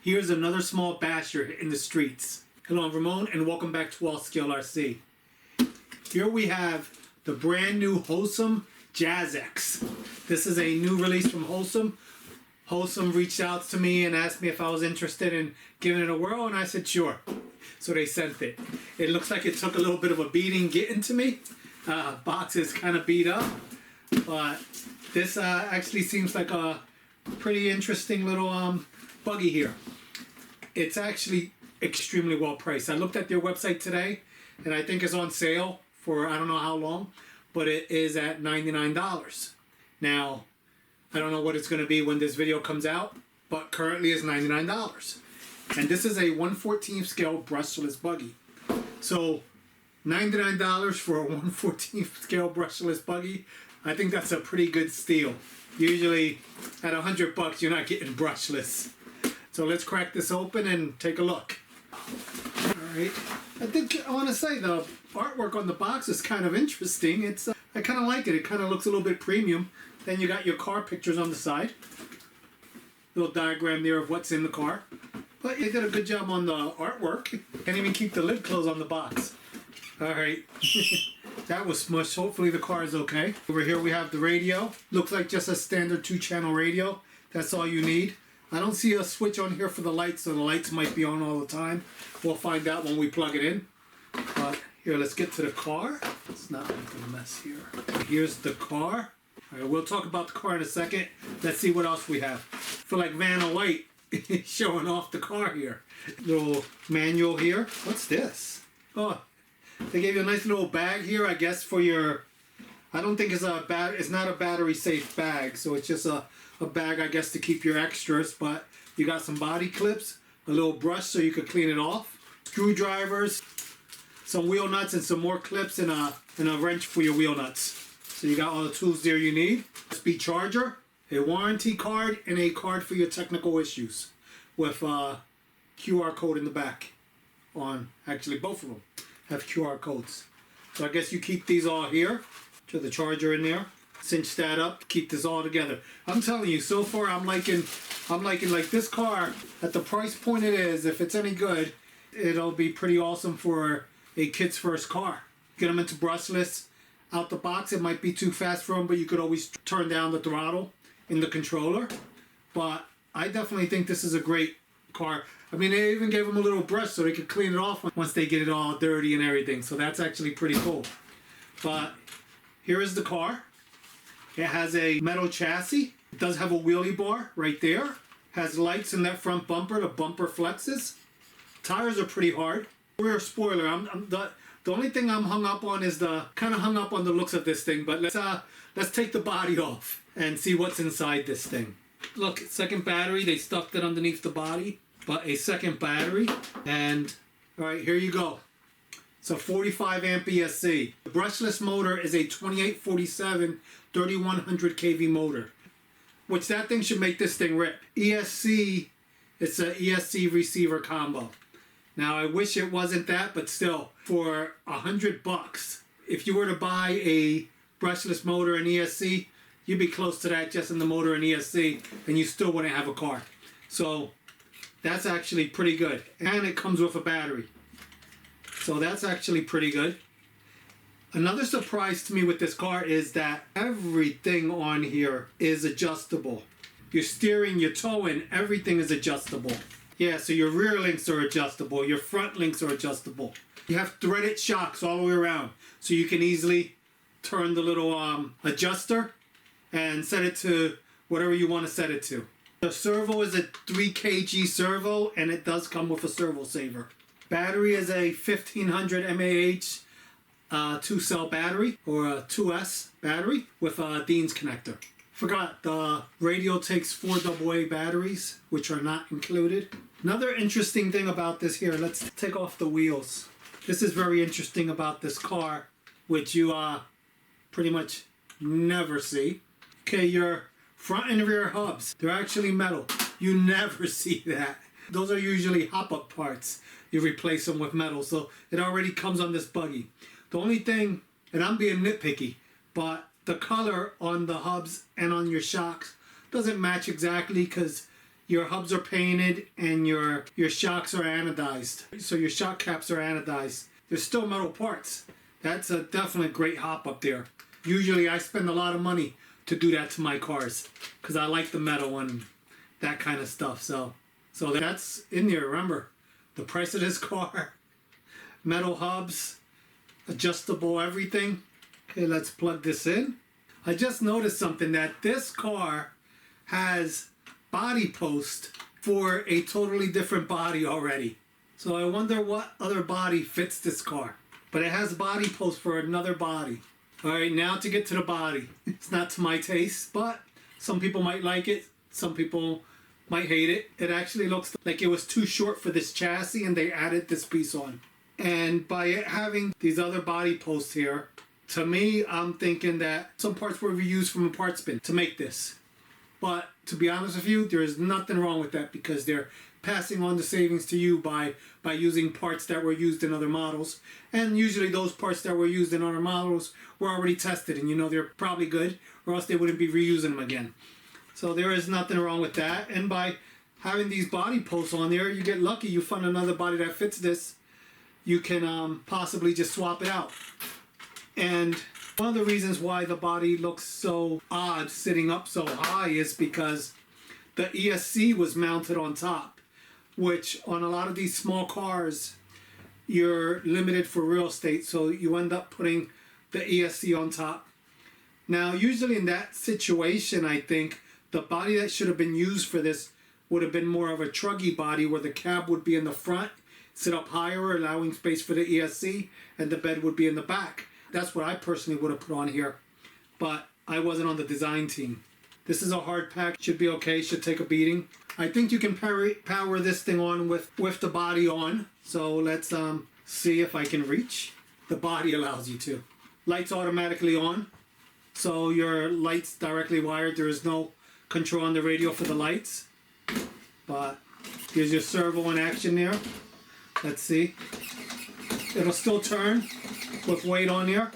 Here's another small basher in the streets. Hello, I'm Ramon, and welcome back to All Scale RC. Here we have the brand new HOSIM JAZEX. This is a new release from HOSIM. HOSIM reached out to me and asked me if I was interested in giving it a whirl, and I said sure. So they sent it. It looks like it took a little bit of a beating getting to me. Box is kind of beat up, but this actually seems like a pretty interesting little buggy here. It's actually extremely well priced. I looked at their website today, and I think it's on sale for I don't know how long, but it is at $99. Now, I don't know what it's going to be when this video comes out, but currently it's $99. And this is a 1/14 scale brushless buggy. So $99 for a 1/14 scale brushless buggy, I think that's a pretty good steal. Usually at $100 you're not getting brushless. So let's crack this open and take a look. Alright, I want to say the artwork on the box is kind of interesting. It's I kind of like it. It kind of looks a little bit premium. Then you got your car pictures on the side. Little diagram there of what's in the car. But they did a good job on the artwork. Can't even keep the lid closed on the box. Alright, that was smushed. Hopefully the car is okay. Over here we have the radio. Looks like just a standard 2-channel radio. That's all you need. I don't see a switch on here for the lights, so the lights might be on all the time. We'll find out when we plug it in. But here, let's get to the car. It's not making a mess here. Here's the car. All right, we'll talk about the car in a second. Let's see what else we have. I feel like Vanna White showing off the car here. Little manual here. What's this? Oh, they gave you a nice little bag here, I guess, for your... I don't think it's it's not a battery safe bag, so it's just a bag, I guess, to keep your extras, but you got some body clips, a little brush so you could clean it off, screwdrivers, some wheel nuts, and some more clips, and a wrench for your wheel nuts. So you got all the tools there you need. USB charger, a warranty card, and a card for your technical issues with a QR code in the back. Actually, both of them have QR codes. So I guess you keep these all here. To the charger in there, cinch that up, keep this all together. I'm telling you, so far I'm liking like this car at the price point it is. If it's any good, it'll be pretty awesome for a kid's first car. Get them into brushless out the box. It might be too fast for them, but you could always turn down the throttle in the controller. But I definitely think this is a great car. I mean, they even gave them a little brush so they could clean it off once they get it all dirty and everything. So that's actually pretty cool. But here is the car. It has a metal chassis. It does have a wheelie bar right there. Has lights in that front bumper. The bumper flexes. Tires are pretty hard. Rear spoiler. The only thing I'm hung up on is kind of hung up on the looks of this thing. But let's take the body off and see what's inside this thing. Look, second battery. They stuffed it underneath the body. But a second battery. And all right, here you go. It's a 45 amp ESC. The brushless motor is a 2847 3100 kV motor, which that thing should make this thing rip. ESC, it's a ESC receiver combo. Now I wish it wasn't that, but still, for $100, if you were to buy a brushless motor and ESC, you'd be close to that just in the motor and ESC, and you still wouldn't have a car. So that's actually pretty good. And it comes with a battery. So that's actually pretty good. Another surprise to me with this car is that everything on here is adjustable. Your steering, your towing, everything is adjustable. Yeah, so your rear links are adjustable. Your front links are adjustable. You have threaded shocks all the way around. So you can easily turn the little adjuster and set it to whatever you want to set it to. The servo is a 3 kg servo, and it does come with a servo saver. Battery is a 1500 mAh 2-cell battery, or a 2S battery with a Dean's connector. Forgot, the radio takes 4 AA batteries, which are not included. Another interesting thing about this here, let's take off the wheels. This is very interesting about this car, which you pretty much never see. Okay, your front and rear hubs, they're actually metal. You never see that. Those are usually hop-up parts. You replace them with metal, so it already comes on this buggy. The only thing, and I'm being nitpicky, but the color on the hubs and on your shocks doesn't match exactly because your hubs are painted and your shocks are anodized. So your shock caps are anodized. There's still metal parts. That's a definitely great hop up there. Usually I spend a lot of money to do that to my cars because I like the metal and that kind of stuff. So that's in there. Remember, the price of this car, metal hubs, adjustable everything. Okay, let's plug this in. I just noticed something, that this car has body post for a totally different body already. So I wonder what other body fits this car. But it has body post for another body. Alright, now to get to the body. It's not to my taste, but some people might like it. Some people might hate it. It actually looks like it was too short for this chassis and they added this piece on. And by it having these other body posts here, to me, I'm thinking that some parts were reused from a parts bin to make this. But to be honest with you, there is nothing wrong with that because they're passing on the savings to you by using parts that were used in other models. And usually those parts that were used in other models were already tested and you know they're probably good, or else they wouldn't be reusing them again. So there is nothing wrong with that. And by having these body posts on there, you get lucky, you find another body that fits this, you can possibly just swap it out. And one of the reasons why the body looks so odd sitting up so high is because the ESC was mounted on top, which on a lot of these small cars, you're limited for real estate, so you end up putting the ESC on top. Now, usually in that situation, I think the body that should have been used for this would have been more of a truggy body where the cab would be in the front, sit up higher, allowing space for the ESC, and the bed would be in the back. That's what I personally would have put on here, but I wasn't on the design team. This is a hard pack, should be okay, should take a beating. I think you can power this thing on with the body on. So let's see if I can reach. The body allows you to. Lights automatically on, so your lights directly wired. There is no control on the radio for the lights, but here's your servo in action there. Let's see. It'll still turn with weight on there,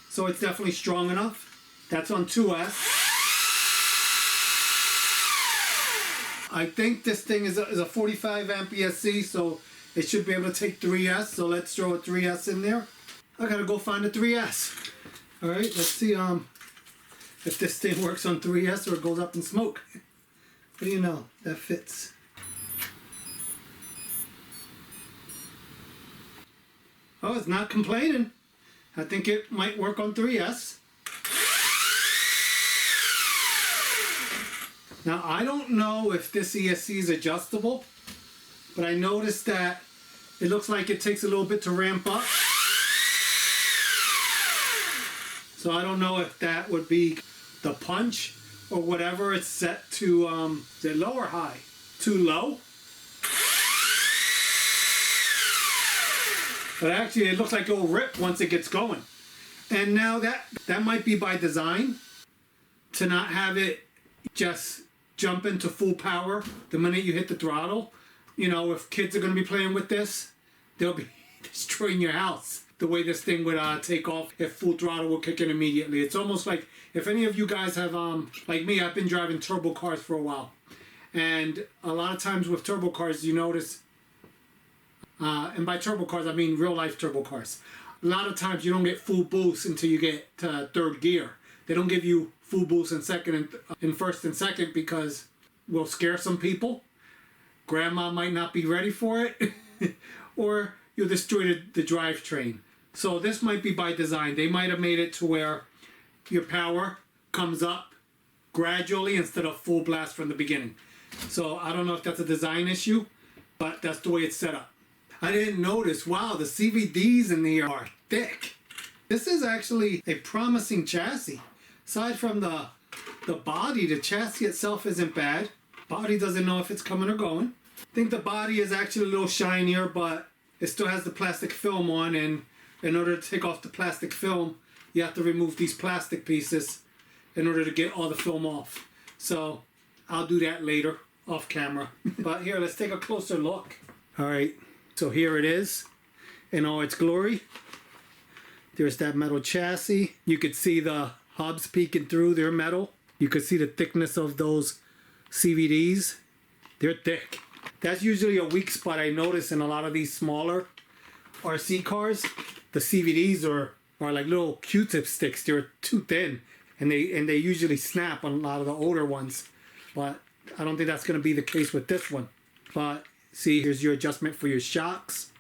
so it's definitely strong enough. That's on 2S. I think this thing is a 45 amp ESC, so it should be able to take 3S. So let's throw a 3S in there. I gotta go find a 3S. All right, let's see if this thing works on 3S or it goes up in smoke. What do you know? That fits. Oh, it's not complaining. I think it might work on 3S. Now, I don't know if this ESC is adjustable, but I noticed that it looks like it takes a little bit to ramp up. So I don't know if that would be the punch or whatever. It's set to, is it low or high? Too low? But actually it looks like it'll rip once it gets going. And now that might be by design, to not have it just jump into full power the minute you hit the throttle. You know, if kids are going to be playing with this, they'll be destroying your house. The way this thing would take off if full throttle will kick in immediately. It's almost like if any of you guys have, like me, I've been driving turbo cars for a while. And a lot of times with turbo cars, you notice, and by turbo cars, I mean real life turbo cars. A lot of times you don't get full boost until you get to third gear. They don't give you full boost in second in first and second because will scare some people. Grandma might not be ready for it, or you'll destroy the drivetrain. So this might be by design. They might have made it to where your power comes up gradually instead of full blast from the beginning. So I don't know if that's a design issue, but that's the way it's set up. I didn't notice, wow, the CVDs in here are thick. This is actually a promising chassis. Aside from the body, the chassis itself isn't bad. Body doesn't know if it's coming or going. I think the body is actually a little shinier, but it still has the plastic film on, and in order to take off the plastic film, you have to remove these plastic pieces in order to get all the film off. So I'll do that later off camera. But here, let's take a closer look. All right, so here it is in all its glory. There's that metal chassis. You could see the hubs peeking through, they're metal. You could see the thickness of those CVDs. They're thick. That's usually a weak spot I notice in a lot of these smaller RC cars. The CVDs are like little Q-tip sticks. They're too thin, and they usually snap on a lot of the older ones. But I don't think that's going to be the case with this one. But see, here's your adjustment for your shocks.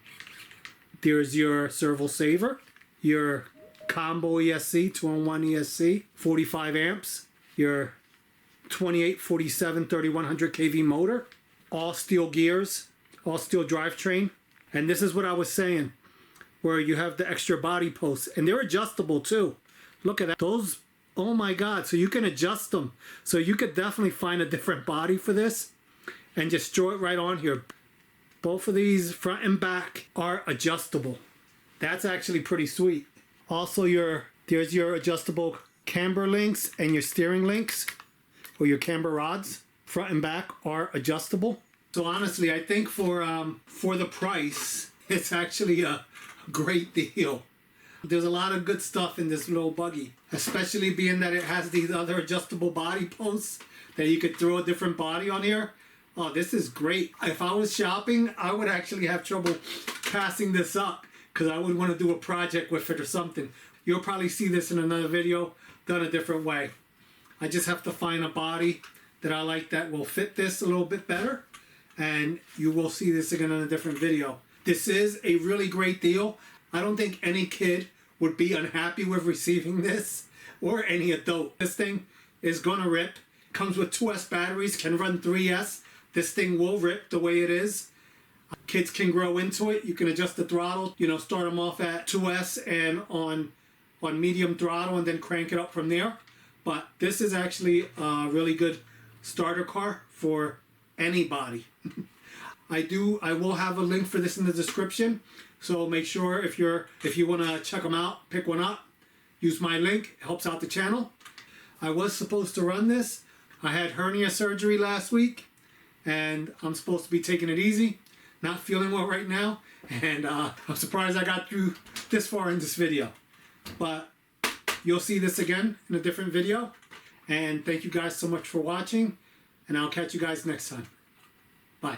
There's your servo saver, your combo ESC, 2-in-1 ESC, 45 amps, your 28, 47, 3100 kV motor, all steel gears, all steel drivetrain. And this is what I was saying, where you have the extra body posts, and they're adjustable too. Look at that. Those, oh my God. So you can adjust them. So you could definitely find a different body for this and just throw it right on here. Both of these, front and back, are adjustable. That's actually pretty sweet. Also, there's your adjustable camber links and your steering links, or your camber rods. Front and back are adjustable. So honestly, I think for the price, it's actually a great deal. There's a lot of good stuff in this little buggy, especially being that it has these other adjustable body posts that you could throw a different body on here. Oh, this is great. If I was shopping, I would actually have trouble passing this up because I would want to do a project with it or something. You'll probably see this in another video done a different way. I just have to find a body that I like that will fit this a little bit better, and you will see this again in a different video. This is a really great deal. I don't think any kid would be unhappy with receiving this, or any adult. This thing is gonna rip. Comes with 2S batteries, can run 3S. This thing will rip the way it is. Kids can grow into it. You can adjust the throttle, start them off at 2S and on medium throttle, and then crank it up from there. But this is actually a really good starter car for anybody. I will have a link for this in the description. So make sure if you want to check them out, pick one up, use my link. It helps out the channel. I was supposed to run this. I had hernia surgery last week, and I'm supposed to be taking it easy. Not feeling well right now, and I'm surprised I got through this far in this video. But you'll see this again in a different video. And thank you guys so much for watching, and I'll catch you guys next time. Bye.